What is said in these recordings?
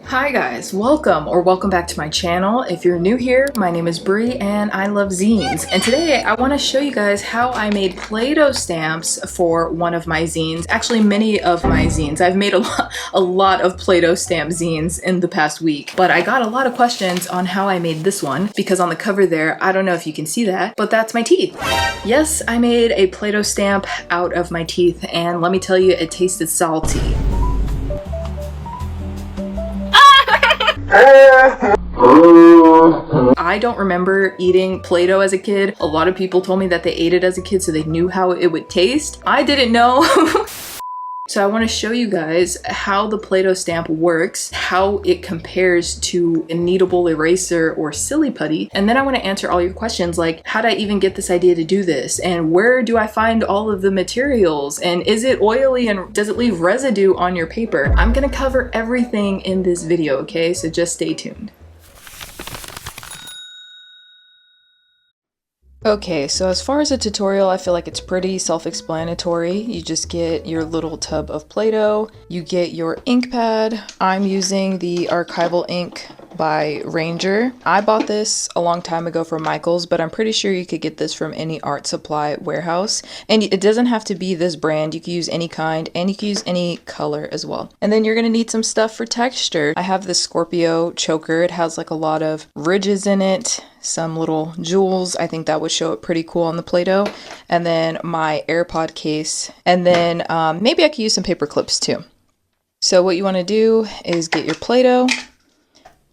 Hi guys, welcome back to my channel. If you're new here, my name is Bree and I love zines. And today I want to show you guys how I made Play-Doh stamps for one of my zines. Actually, many of my zines. I've made a lot of Play-Doh stamp zines in the past week, but I got a lot of questions on how I made this one because on the cover there, I don't know if you can see that, but that's my teeth. Yes, I made a Play-Doh stamp out of my teeth, and let me tell you, it tasted salty. I don't remember eating Play-Doh as a kid. A lot of people told me that they ate it as a kid so they knew how it would taste. I didn't know. So I want to show you guys how the Play-Doh stamp works, how it compares to a kneadable eraser or silly putty, and then I want to answer all your questions like, how did I even get this idea to do this? And where do I find all of the materials? And is it oily and does it leave residue on your paper? I'm going to cover everything in this video, okay? So just stay tuned. Okay, so as far as a tutorial, I feel like it's pretty self-explanatory. You just get your little tub of Play-Doh, you get your ink pad. I'm using the archival ink by Ranger. I bought this a long time ago from Michael's, but I'm pretty sure you could get this from any art supply warehouse. And it doesn't have to be this brand. You can use any kind, and you can use any color as well. And then you're gonna need some stuff for texture. I have this Scorpio choker. It has like a lot of ridges in it, some little jewels. I think that would show up pretty cool on the Play-Doh. And then my AirPod case. And then maybe I could use some paper clips too. So what you wanna do is get your Play-Doh.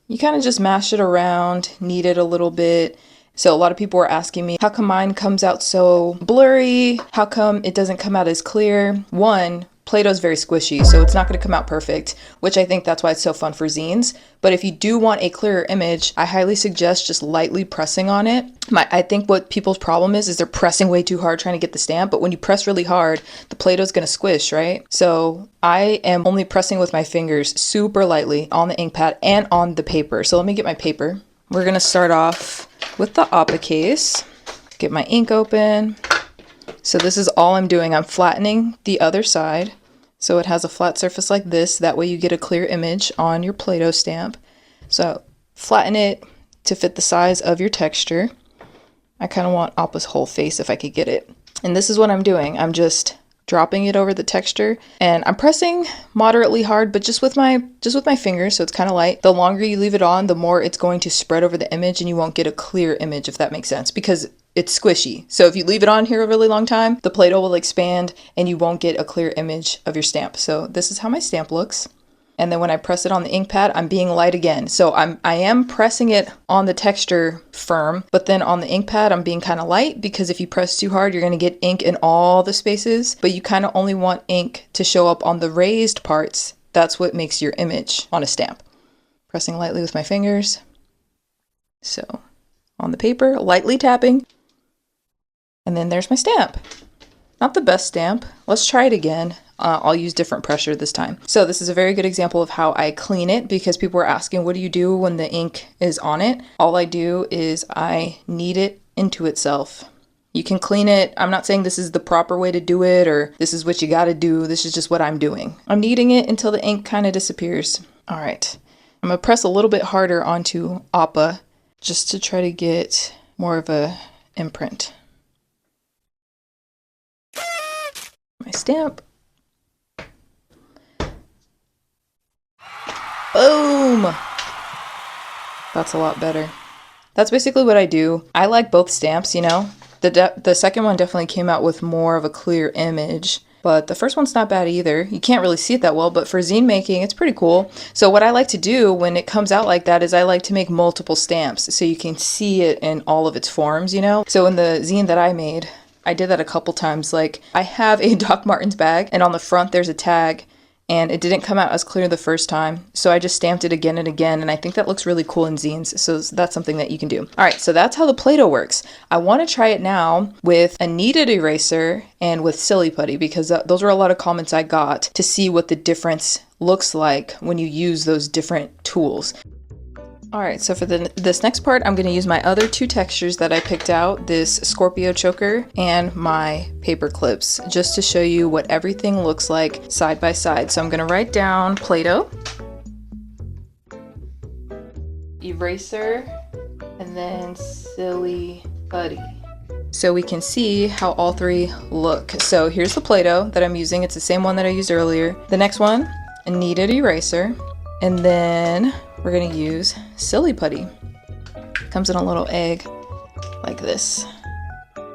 You kind of just mash it around, knead it a little bit. So a lot of people were asking me, how come mine comes out so blurry? How come it doesn't come out as clear? One, Play-Doh is very squishy, so it's not going to come out perfect, which I think that's why it's so fun for zines. But if you do want a clearer image, I highly suggest just lightly pressing on it. I think what people's problem is they're pressing way too hard trying to get the stamp, but when you press really hard, the Play-Doh is going to squish, right? So I am only pressing with my fingers super lightly on the ink pad and on the paper. So let me get my paper. We're going to start off with the Appa case. Get my ink open. So this is all I'm doing. I'm flattening the other side so it has a flat surface like this. That way you get a clear image on your Play-Doh stamp. So flatten it to fit the size of your texture. I kind of want Appa's whole face if I could get it. And this is what I'm doing. I'm just dropping it over the texture, and I'm pressing moderately hard, but just with my fingers, so it's kind of light. The longer you leave it on, the more it's going to spread over the image, and you won't get a clear image, if that makes sense, because it's squishy. So if you leave it on here a really long time, the Play-Doh will expand and you won't get a clear image of your stamp. So this is how my stamp looks. And then when I press it on the ink pad, I'm being light again. So I am pressing it on the texture firm, but then on the ink pad, I'm being kind of light, because if you press too hard, you're going to get ink in all the spaces, but you kind of only want ink to show up on the raised parts. That's what makes your image on a stamp. Pressing lightly with my fingers. So on the paper, lightly tapping. And then there's my stamp. Not the best stamp. Let's try it again. I'll use different pressure this time. So this is a very good example of how I clean it, because people were asking, what do you do when the ink is on it? All I do is I knead it into itself. You can clean it. I'm not saying this is the proper way to do it or this is what you got to do. This is just what I'm doing. I'm kneading it until the ink kind of disappears. All right. I'm going to press a little bit harder onto Appa just to try to get more of a imprint. My stamp. Boom! That's a lot better. That's basically what I do. I like both stamps, you know. The second one definitely came out with more of a clear image, but the first one's not bad either. You can't really see it that well, but for zine making, it's pretty cool. So what I like to do when it comes out like that is I like to make multiple stamps so you can see it in all of its forms, you know. So in the zine that I made, I did that a couple times. Like, I have a Doc Martens bag, and on the front there's a tag, and it didn't come out as clear the first time, so I just stamped it again and again, and I think that looks really cool in zines, so that's something that you can do. All right, so that's how the Play-Doh works. I want to try it now with a kneaded eraser and with silly putty, because those were a lot of comments I got to see what the difference looks like when you use those different tools. Alright, so for this next part, I'm going to use my other two textures that I picked out, this Scorpio choker and my paper clips, just to show you what everything looks like side by side. So I'm going to write down Play-Doh. eraser, and then silly putty. So we can see how all three look. So here's the Play-Doh that I'm using. It's the same one that I used earlier. The next one, a kneaded eraser. And then we're gonna use silly putty. Comes in a little egg like this.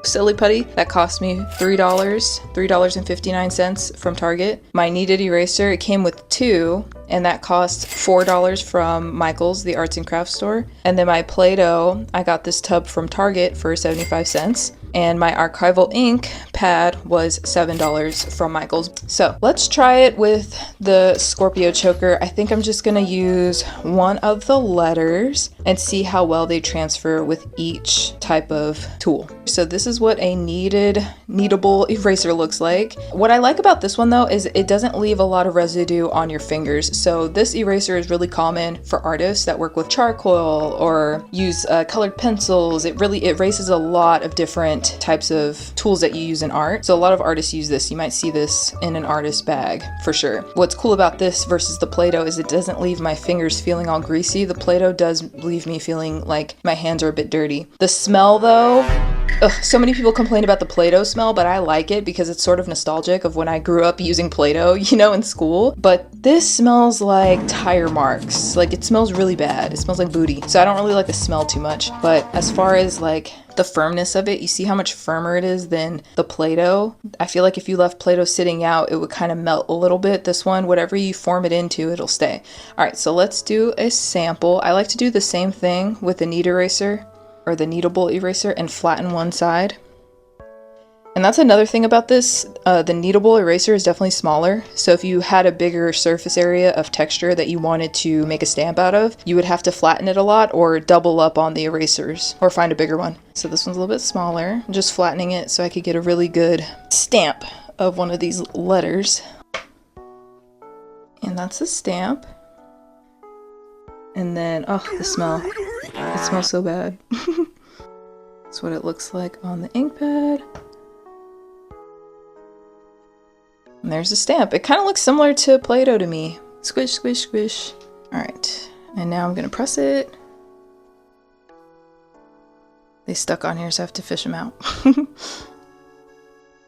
Silly putty, that cost me $3.59 from Target. My kneaded eraser, it came with two, and that cost $4 from Michael's, the arts and crafts store. And then my Play-Doh, I got this tub from Target for 75 cents. And my archival ink pad was $7 from Michael's. So let's try it with the Scorpio choker. I think I'm just gonna use one of the letters and see how well they transfer with each type of tool. So this is what a kneadable eraser looks like. What I like about this one though is it doesn't leave a lot of residue on your fingers. So this eraser is really common for artists that work with charcoal or use colored pencils. It erases a lot of different types of tools that you use in art. So a lot of artists use this. You might see this in an artist bag for sure. What's cool about this versus the Play-Doh is it doesn't leave my fingers feeling all greasy. The Play-Doh does leave me feeling like my hands are a bit dirty. The smell though, so many people complain about the Play-Doh smell, but I like it because it's sort of nostalgic of when I grew up using Play-Doh, you know, in school. But this smells like tire marks. Like it smells really bad. It smells like booty. So I don't really like the smell too much. But as far as like the firmness of it, you see how much firmer it is than the Play-Doh? I feel like if you left Play-Doh sitting out, it would kind of melt a little bit. This one, whatever you form it into, it'll stay. All right, so let's do a sample. I like to do the same thing with the knead eraser or the kneadable eraser and flatten one side. And that's another thing about this, the kneadable eraser is definitely smaller. So if you had a bigger surface area of texture that you wanted to make a stamp out of, you would have to flatten it a lot or double up on the erasers or find a bigger one. So this one's a little bit smaller, I'm just flattening it so I could get a really good stamp of one of these letters. And that's a stamp. And then, oh, the smell. It smells so bad. That's what it looks like on the ink pad. And there's a stamp. It kind of looks similar to Play-Doh to me. Squish, squish, squish. All right, and now I'm gonna press it. They stuck on here, so I have to fish them out.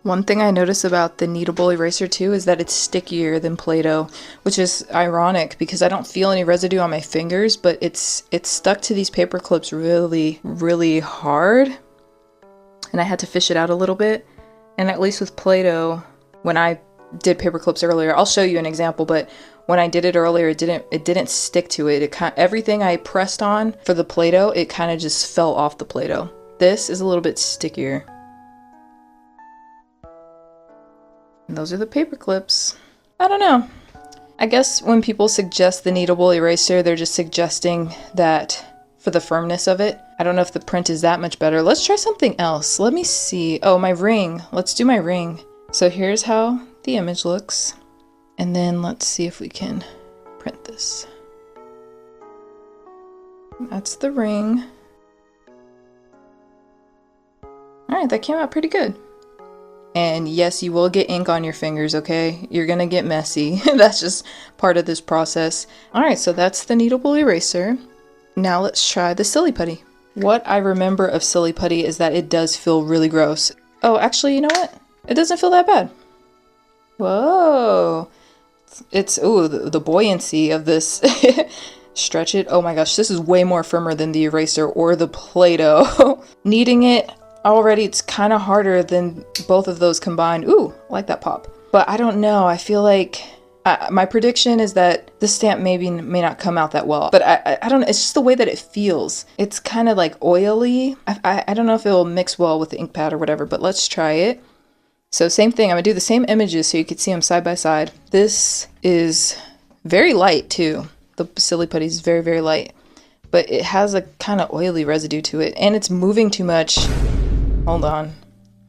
One thing I notice about the kneadable eraser too is that it's stickier than Play-Doh, which is ironic because I don't feel any residue on my fingers, but it's stuck to these paper clips really, really hard. And I had to fish it out a little bit. And at least with Play-Doh, when I did paper clips earlier, I'll show you an example, but when I did it earlier, it didn't stick to it. Everything I pressed on for the Play-Doh, it kind of just fell off the Play-Doh. This is a little bit stickier. And those are the paper clips. I don't know. I guess when people suggest the kneadable eraser, they're just suggesting that for the firmness of it. I don't know if the print is that much better. Let's try something else. Let me see. Oh, my ring. Let's do my ring. So here's how the image looks. And then let's see if we can print this. That's the ring. All right, that came out pretty good. And yes, you will get ink on your fingers, okay? You're gonna get messy. That's just part of this process. All right, so that's the kneadable eraser. Now let's try the silly putty. What I remember of silly putty is that it does feel really gross. Oh, actually, you know what? It doesn't feel that bad. Whoa. It's, ooh, the buoyancy of this. Stretch it. Oh my gosh, this is way more firmer than the eraser or the Play-Doh. Kneading it, already it's kind of harder than both of those combined. Ooh, I like that pop. But I don't know, I feel like my prediction is that the stamp may not come out that well. But I don't know, it's just the way that it feels. It's kind of like oily. I don't know if it will mix well with the ink pad or whatever, but let's try it. So same thing, I'm gonna do the same images so you can see them side by side. This is very light too. The silly putty is very, very light. But it has a kind of oily residue to it, and it's moving too much. Hold on,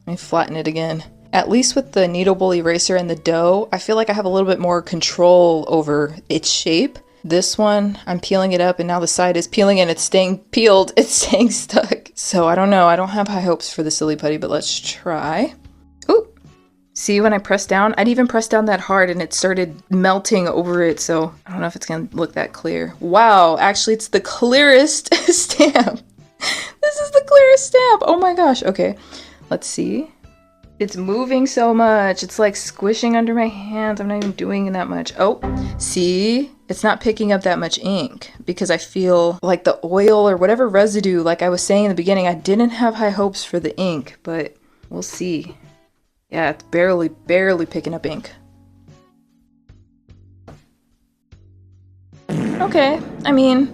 let me flatten it again. At least with the kneadable eraser and the dough, I feel like I have a little bit more control over its shape. This one, I'm peeling it up and now the side is peeling and it's staying peeled, it's staying stuck. So I don't know, I don't have high hopes for the silly putty, but let's try. Ooh, See, when I pressed down, I'd even press down that hard and it started melting over it, so I don't know if it's gonna look that clear. Wow, actually it's the clearest stamp. This is the clearest stamp. Oh my gosh. Okay, let's see. It's moving so much. It's like squishing under my hands. I'm not even doing that much. Oh, see? It's not picking up that much ink because I feel like the oil or whatever residue, like I was saying in the beginning, I didn't have high hopes for the ink, but we'll see. Yeah, it's barely picking up ink. Okay, I mean,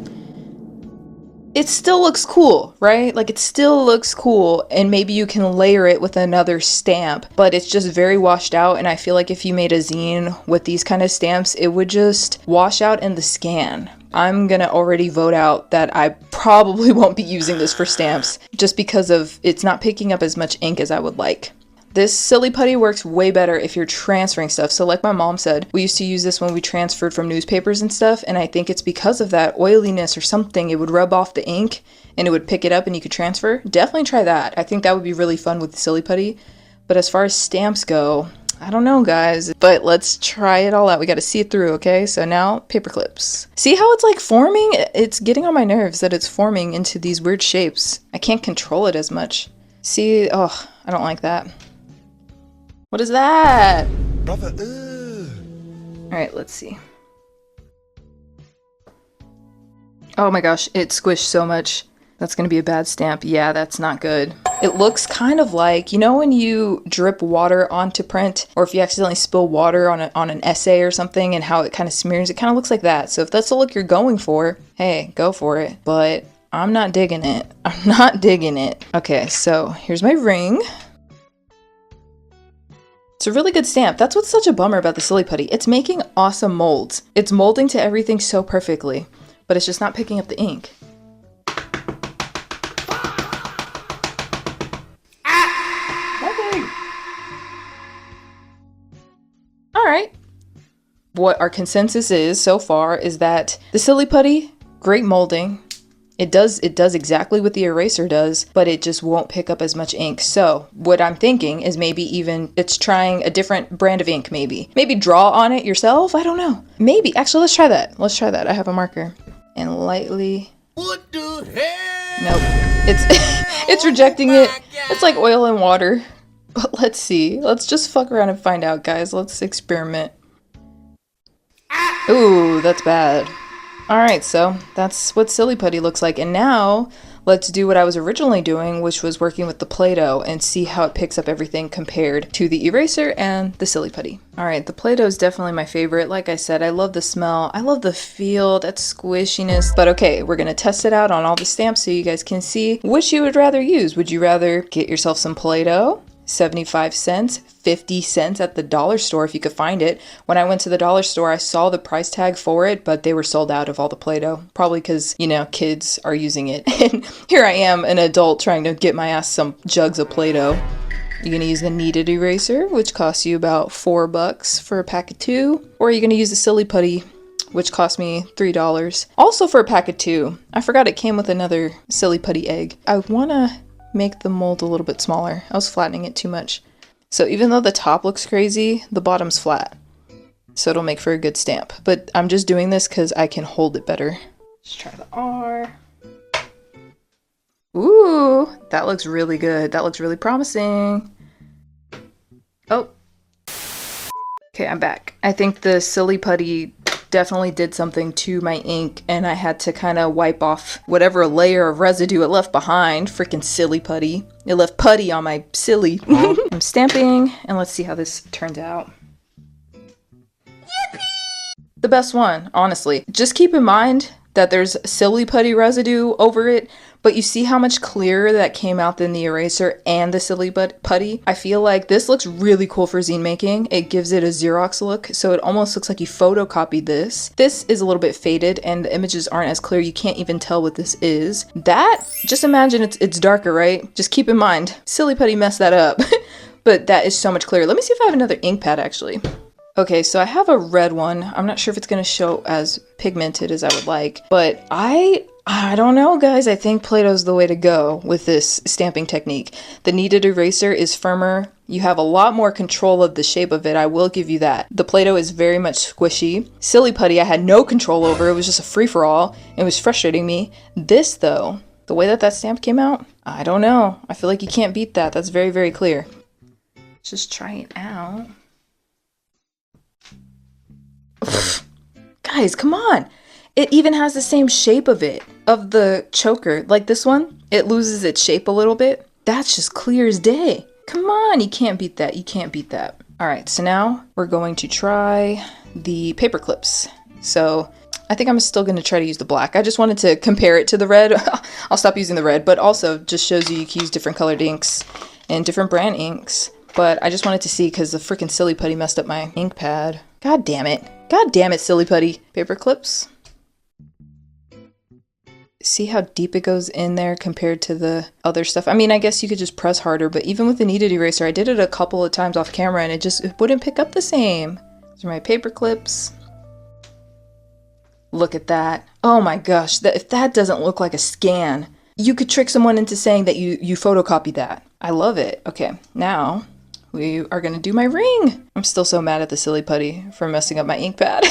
it still looks cool, right? Like it still looks cool, and maybe you can layer it with another stamp, but it's just very washed out, and I feel like if you made a zine with these kind of stamps, it would just wash out in the scan. I'm gonna already vote out that I probably won't be using this for stamps just because of it's not picking up as much ink as I would like. This Silly Putty works way better if you're transferring stuff. So like my mom said, we used to use this when we transferred from newspapers and stuff, and I think it's because of that oiliness or something. It would rub off the ink and it would pick it up and you could transfer. Definitely try that. I think that would be really fun with the Silly Putty. But as far as stamps go, I don't know, guys. But let's try it all out. We got to see it through, okay? So now, paper clips. See how it's like forming? It's getting on my nerves that it's forming into these weird shapes. I can't control it as much. See? Oh, I don't like that. What is that? Brother, all right, let's see. Oh my gosh, it squished so much. That's gonna be a bad stamp. Yeah, that's not good. It looks kind of like, you know when you drip water onto print, or if you accidentally spill water on an essay or something and how it kind of smears, it kind of looks like that. So if that's the look you're going for, hey, go for it. But I'm not digging it. I'm not digging it. Okay, so here's my ring. It's a really good stamp. That's what's such a bummer about the Silly Putty. It's making awesome molds. It's molding to everything so perfectly, but it's just not picking up the ink. Okay. All right. What our consensus is so far is that the Silly Putty, great molding. It does exactly what the eraser does, but it just won't pick up as much ink. So what I'm thinking is maybe even it's trying a different brand of ink, maybe. Maybe draw on it yourself? I don't know. Maybe. Actually, let's try that. Let's try that. I have a marker. And lightly. What the hell? Nope. It's rejecting it. It's like oil and water. But let's see. Let's just fuck around and find out, guys. Let's experiment. Ooh, that's bad. Alright, so that's what Silly Putty looks like, and now let's do what I was originally doing, which was working with the Play-Doh and see how it picks up everything compared to the eraser and the Silly Putty. Alright, the Play-Doh is definitely my favorite. Like I said, I love the smell, I love the feel, that squishiness. But okay, we're gonna test it out on all the stamps so you guys can see which you would rather use. Would you rather get yourself some Play-Doh? 75 cents, 50 cents at the dollar store if you could find it. When I went to the dollar store, I saw the price tag for it, but they were sold out of all the Play-Doh. Probably because, you know, kids are using it. And here I am, an adult, trying to get my ass some jugs of Play-Doh. You're gonna use the kneaded eraser, which costs you about $4 for a pack of 2. Or you're gonna use the Silly Putty, which cost me $3. Also for a pack of 2. I forgot it came with another Silly Putty egg. I wanna make the mold a little bit smaller. I was flattening it too much. So even though the top looks crazy, the bottom's flat. So it'll make for a good stamp. But I'm just doing this because I can hold it better. Let's try the R. Ooh, that looks really good. That looks really promising. Oh. Okay, I'm back. I think the Silly Putty definitely did something to my ink, and I had to kind of wipe off whatever layer of residue it left behind. Freaking Silly Putty. It left putty on my silly. I'm stamping, and let's see how this turns out. Yippee! The best one, honestly. Just keep in mind that there's Silly Putty residue over it, but you see how much clearer that came out than the eraser and the Silly Putty? I feel like this looks really cool for zine making. It gives it a Xerox look, so it almost looks like you photocopied this. This is a little bit faded and the images aren't as clear. You can't even tell what this is. That, just imagine it's darker, right? Just keep in mind, Silly Putty messed that up. But that is so much clearer. Let me see if I have another ink pad actually. Okay, so I have a red one. I'm not sure if it's gonna show as pigmented as I would like, but I I don't know, guys. I think Play-Doh's the way to go with this stamping technique. The kneaded eraser is firmer. You have a lot more control of the shape of it, I will give you that. The Play-Doh is very much squishy. Silly Putty I had no control over. It was just a free-for-all. It was frustrating me. This, though, the way that stamp came out, I don't know. I feel like you can't beat that. That's very, very clear. Let's just try it out. Guys, come on! It even has the same shape of the choker. Like this one, it loses its shape a little bit. That's just clear as day. Come on, you can't beat that. You can't beat that. All right, so now we're going to try the paper clips. So I think I'm still gonna try to use the black. I just wanted to compare it to the red. I'll stop using the red, but also just shows you can use different colored inks and different brand inks. But I just wanted to see because the freaking Silly Putty messed up my ink pad. God damn it. God damn it, Silly Putty. Paper clips. See how deep it goes in there compared to the other stuff? I mean, I guess you could just press harder, but even with the kneaded eraser, I did it a couple of times off camera and it wouldn't pick up the same. These are my paper clips. Look at that. Oh my gosh, if that doesn't look like a scan, you could trick someone into saying that you photocopied that. I love it. Okay, now we are gonna do my ring. I'm still so mad at the Silly Putty for messing up my ink pad.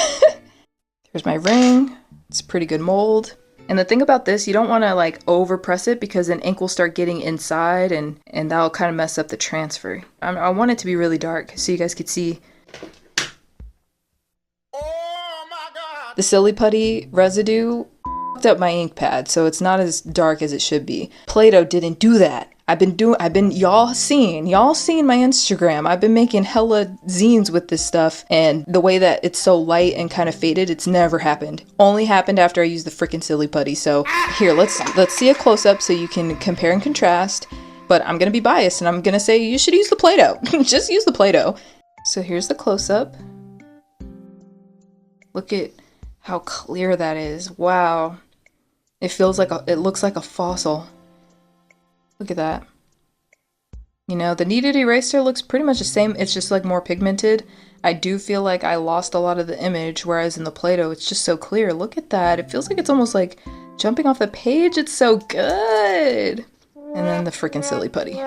Here's my ring. It's a pretty good mold. And the thing about this, you don't want to like over press it because then ink will start getting inside and that'll kind of mess up the transfer. I want it to be really dark so you guys could see. Oh my God. The Silly Putty residue fucked up my ink pad, so it's not as dark as it should be. Play-Doh didn't do that. Y'all seen my Instagram. I've been making hella zines with this stuff, and the way that it's so light and kind of faded, it's never happened. Only happened after I used the freaking Silly Putty. So here, let's see a close-up so you can compare and contrast. But I'm gonna be biased and I'm gonna say you should use the Play-Doh. Just use the Play-Doh. So here's the close-up. Look at how clear that is. Wow. It looks like a fossil. Look at that. You know, the kneaded eraser looks pretty much the same. It's just like more pigmented. I do feel like I lost a lot of the image, whereas in the Play-Doh, it's just so clear. Look at that. It feels like it's almost like jumping off the page. It's so good. And then the freaking Silly Putty.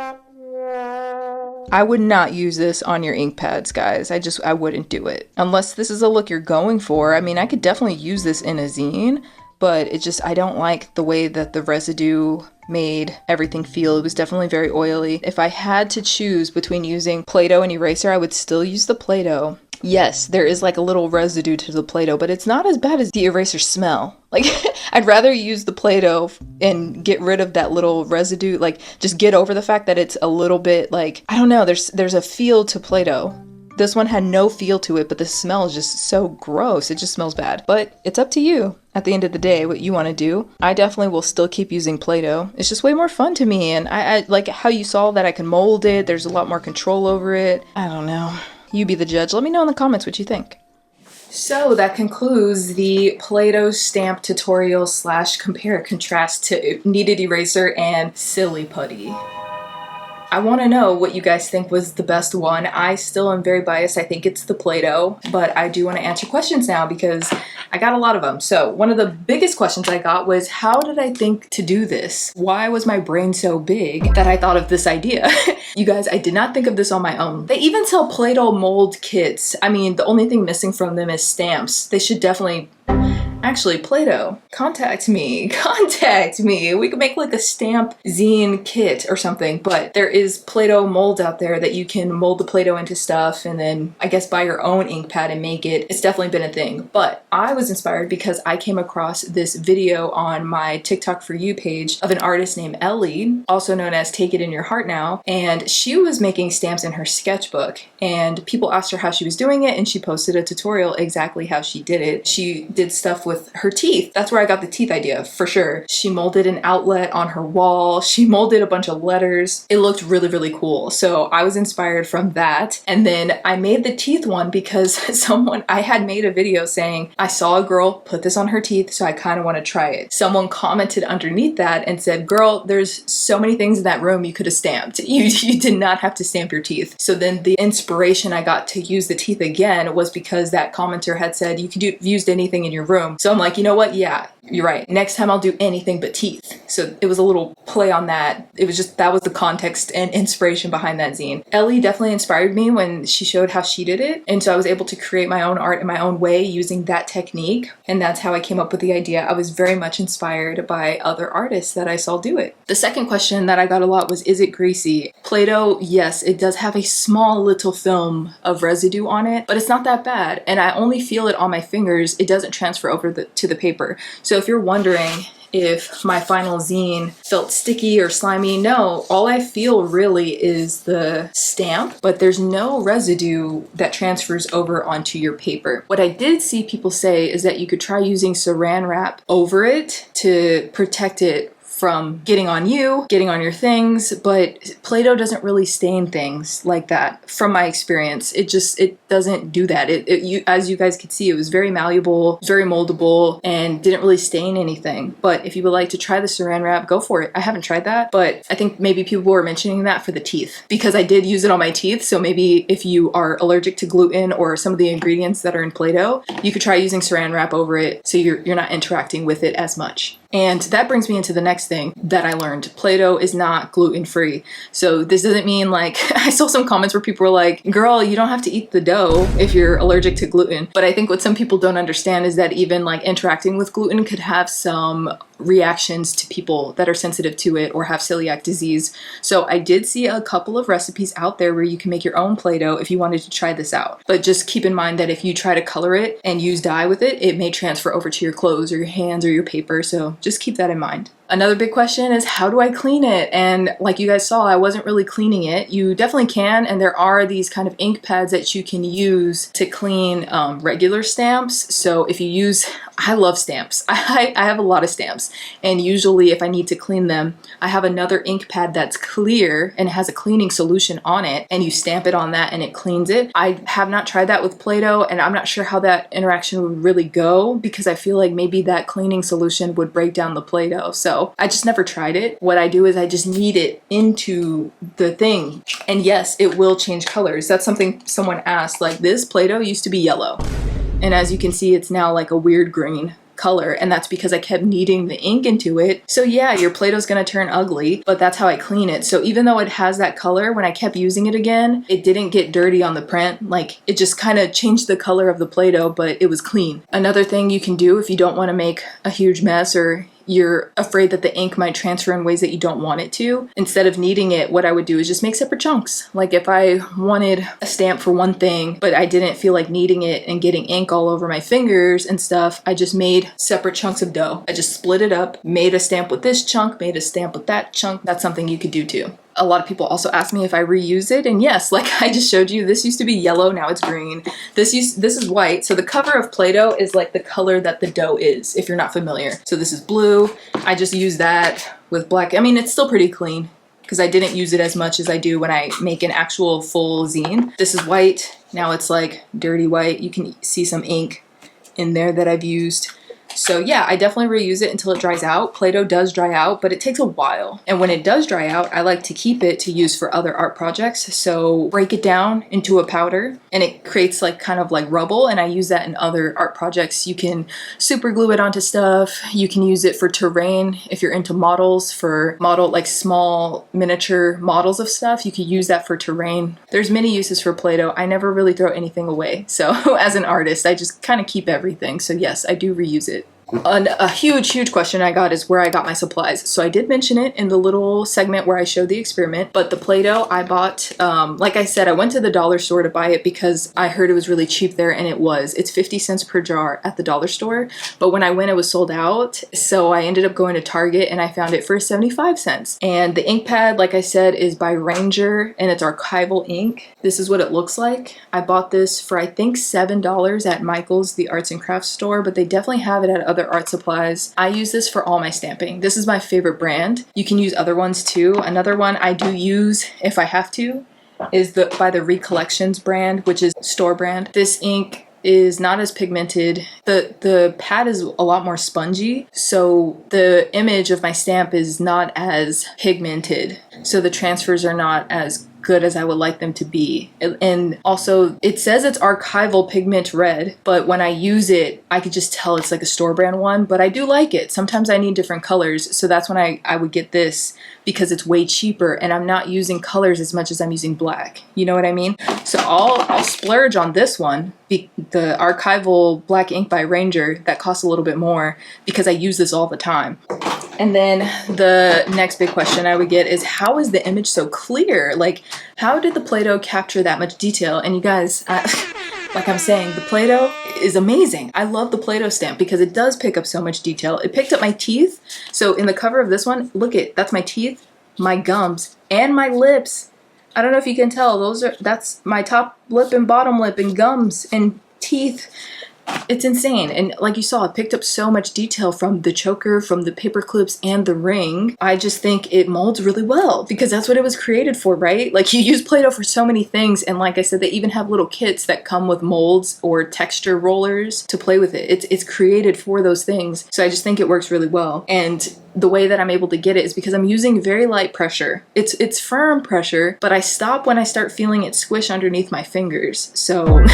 I would not use this on your ink pads, guys. I wouldn't do it. Unless this is a look you're going for. I mean, I could definitely use this in a zine, but I don't like the way that the residue made everything feel. It was definitely very oily. If I had to choose between using Play-Doh and eraser, I would still use the Play-Doh. Yes, there is like a little residue to the Play-Doh, but it's not as bad as the eraser smell. Like, I'd rather use the Play-Doh and get rid of that little residue, like just get over the fact that it's a little bit like, I don't know, there's a feel to Play-Doh. This one had no feel to it, but the smell is just so gross. It just smells bad. But it's up to you at the end of the day what you want to do. I definitely will still keep using Play-Doh. It's just way more fun to me, and I like how you saw that I can mold it. There's a lot more control over it. I don't know. You be the judge. Let me know in the comments what you think. So that concludes the Play-Doh stamp tutorial / compare and contrast to kneaded eraser and Silly Putty. I want to know what you guys think was the best one. I still am very biased. I think it's the Play-Doh, but I do want to answer questions now because I got a lot of them. So one of the biggest questions I got was, how did I think to do this? Why was my brain so big that I thought of this idea? You guys, I did not think of this on my own. They even sell Play-Doh mold kits. I mean, the only thing missing from them is stamps. They should definitely... Actually, Play-Doh, contact me. We could make like a stamp zine kit or something, but there is Play-Doh molds out there that you can mold the Play-Doh into stuff and then I guess buy your own ink pad and make it. It's definitely been a thing, but I was inspired because I came across this video on my TikTok For You page of an artist named Ellie, also known as Take It In Your Heart Now, and she was making stamps in her sketchbook and people asked her how she was doing it and she posted a tutorial exactly how she did it. She did stuff with her teeth. That's where I got the teeth idea for sure. She molded an outlet on her wall. She molded a bunch of letters. It looked really, really cool. So I was inspired from that. And then I made the teeth one because I had made a video saying, I saw a girl put this on her teeth, so I kind of want to try it. Someone commented underneath that and said, girl, there's so many things in that room you could have stamped. You did not have to stamp your teeth. So then the inspiration I got to use the teeth again was because that commenter had said you could have used anything in your room. So I'm like, you know what? Yeah, You're right. Next time I'll do anything but teeth. So it was a little play on that. It was just, that was the context and inspiration behind that zine. Ellie definitely inspired me when she showed how she did it. And so I was able to create my own art in my own way using that technique. And that's how I came up with the idea. I was very much inspired by other artists that I saw do it. The second question that I got a lot was, is it greasy? Play-Doh, yes, it does have a small little film of residue on it, but it's not that bad. And I only feel it on my fingers. It doesn't transfer over to the paper. So if you're wondering if my final zine felt sticky or slimy, no, all I feel really is the stamp, but there's no residue that transfers over onto your paper. What I did see people say is that you could try using saran wrap over it to protect it from getting on you, getting on your things, but Play-Doh doesn't really stain things like that from my experience. It doesn't do that. As you guys could see, it was very malleable, very moldable, and didn't really stain anything. But if you would like to try the saran wrap, go for it. I haven't tried that, but I think maybe people were mentioning that for the teeth because I did use it on my teeth. So maybe if you are allergic to gluten or some of the ingredients that are in Play-Doh, you could try using saran wrap over it so you're not interacting with it as much. And that brings me into the next thing that I learned. Play-Doh is not gluten-free. So this doesn't mean like, I saw some comments where people were like, girl, you don't have to eat the dough if you're allergic to gluten. But I think what some people don't understand is that even like interacting with gluten could have some reactions to people that are sensitive to it or have celiac disease. So I did see a couple of recipes out there where you can make your own Play-Doh if you wanted to try this out. But just keep in mind that if you try to color it and use dye with it, it may transfer over to your clothes or your hands or your paper. So just keep that in mind. Another big question is, how do I clean it? And like you guys saw, I wasn't really cleaning it. You definitely can, and there are these kind of ink pads that you can use to clean regular stamps. So if you use, I love stamps. I have a lot of stamps, and usually if I need to clean them, I have another ink pad that's clear and has a cleaning solution on it, and you stamp it on that and it cleans it. I have not tried that with Play-Doh, and I'm not sure how that interaction would really go because I feel like maybe that cleaning solution would break down the Play-Doh. So I just never tried it. What I do is I just knead it into the thing. And yes, it will change colors. That's something someone asked, like this Play-Doh used to be yellow. And as you can see, it's now like a weird green color, and that's because I kept kneading the ink into it. So yeah, your Play-Doh's gonna turn ugly, but that's how I clean it. So even though it has that color, when I kept using it again, it didn't get dirty on the print. Like it just kind of changed the color of the Play-Doh, but it was clean. Another thing you can do if you don't want to make a huge mess or you're afraid that the ink might transfer in ways that you don't want it to, instead of kneading it, what I would do is just make separate chunks. Like if I wanted a stamp for one thing, but I didn't feel like kneading it and getting ink all over my fingers and stuff, I just made separate chunks of dough. I just split it up, made a stamp with this chunk, made a stamp with that chunk. That's something you could do too. A lot of people also ask me if I reuse it, and yes, like I just showed you, this used to be yellow, now it's green. This is white. So the cover of Play-Doh is like the color that the dough is, if you're not familiar. So this is blue. I just use that with black. I mean, it's still pretty clean because I didn't use it as much as I do when I make an actual full zine. This is white. Now it's like dirty white. You can see some ink in there that I've used. So yeah, I definitely reuse it until it dries out. Play-Doh does dry out, but it takes a while. And when it does dry out, I like to keep it to use for other art projects. So break it down into a powder and it creates like kind of like rubble, and I use that in other art projects. You can super glue it onto stuff. You can use it for terrain if you're into models, for like small miniature models of stuff. You could use that for terrain. There's many uses for Play-Doh. I never really throw anything away. So as an artist, I just kind of keep everything. So yes, I do reuse it. A huge question I got is where I got my supplies. So I did mention it in the little segment where I showed the experiment, but the Play-Doh I bought, like I said, I went to the dollar store to buy it because I heard it was really cheap there, and it was. It's 50 cents per jar at the dollar store, but when I went it was sold out, so I ended up going to Target and I found it for 75 cents. And the ink pad, like I said, is by Ranger and it's archival ink. This is what it looks like. I bought this for I think $7 at Michael's, the arts and crafts store, but they definitely have it at other art supplies. I use this for all my stamping. This is my favorite brand. You can use other ones too. Another one I do use if I have to is by the Recollections brand, which is store brand. This ink is not as pigmented. The pad is a lot more spongy, so the image of my stamp is not as pigmented. So the transfers are not as good as I would like them to be. And also, it says it's archival pigment red, but when I use it, I could just tell it's like a store brand one, but I do like it. Sometimes I need different colors, so that's when I would get this, because it's way cheaper and I'm not using colors as much as I'm using black. You know what I mean? So I'll splurge on this one, the archival black ink by Ranger, that costs a little bit more because I use this all the time. And then the next big question I would get is, how is the image so clear? Like, how did the Play-Doh capture that much detail? And you guys, like I'm saying, the Play-Doh is amazing. I love the Play-Doh stamp because it does pick up so much detail. It picked up my teeth. So in the cover of this one, look that's my teeth, my gums, and my lips. I don't know if you can tell, that's my top lip and bottom lip and gums and teeth. It's insane. And like you saw, it picked up so much detail from the choker, from the paper clips, and the ring. I just think it molds really well because that's what it was created for, right? Like, you use Play-Doh for so many things. And like I said, they even have little kits that come with molds or texture rollers to play with it. It's created for those things. So I just think it works really well. And the way that I'm able to get it is because I'm using very light pressure. It's firm pressure, but I stop when I start feeling it squish underneath my fingers. So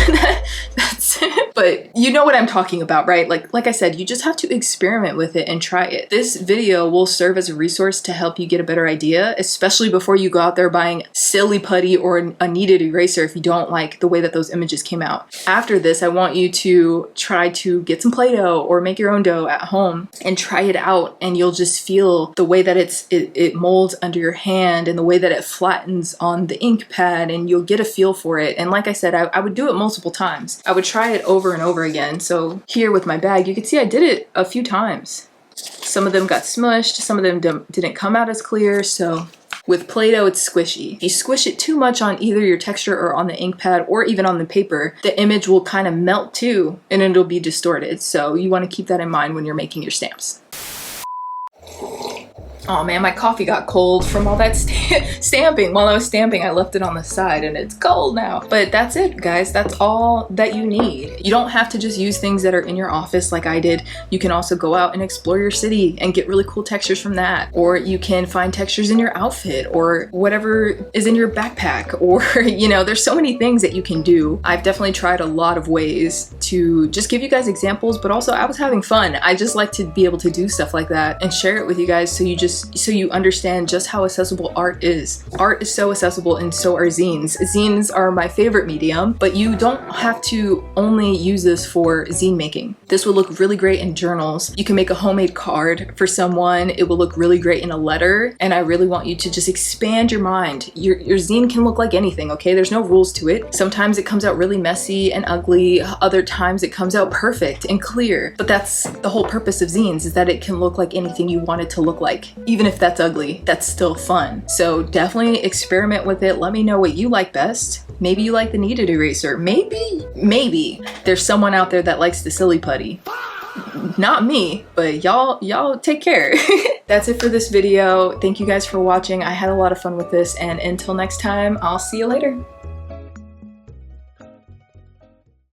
that's it. But you know what I'm talking about, right? Like I said, you just have to experiment with it and try it. This video will serve as a resource to help you get a better idea, especially before you go out there buying silly putty or a kneaded eraser if you don't like the way that those images came out. After this, I want you to try to get some Play-Doh or make your own dough at home and try it out, and you'll just feel the way that it molds under your hand and the way that it flattens on the ink pad, and you'll get a feel for it. And like I said, I would do it multiple times. I would try it over and over again. So here with my bag, you can see I did it a few times. Some of them got smushed, some of them didn't come out as clear. So with Play-Doh, it's squishy. If you squish it too much on either your texture or on the ink pad or even on the paper, the image will kind of melt too and it'll be distorted. So you want to keep that in mind when you're making your stamps. Oh man, my coffee got cold from all that stamping. While I was stamping, I left it on the side and it's cold now. But that's it, guys. That's all that you need. You don't have to just use things that are in your office like I did. You can also go out and explore your city and get really cool textures from that. Or you can find textures in your outfit or whatever is in your backpack. Or, you know, there's so many things that you can do. I've definitely tried a lot of ways to just give you guys examples, but also I was having fun. I just like to be able to do stuff like that and share it with you guys so you understand just how accessible art is. Art is so accessible, and so are zines. Zines are my favorite medium, but you don't have to only use this for zine making. This will look really great in journals. You can make a homemade card for someone. It will look really great in a letter, and I really want you to just expand your mind. Your zine can look like anything, okay? There's no rules to it. Sometimes it comes out really messy and ugly. Other times it comes out perfect and clear. But that's the whole purpose of zines, is that it can look like anything you want it to look like. Even if that's ugly, that's still fun. So definitely experiment with it. Let me know what you like best. Maybe you like the kneaded eraser. Maybe there's someone out there that likes the silly putty. Not me, but y'all take care. That's it for this video. Thank you guys for watching. I had a lot of fun with this, and until next time, I'll see you later.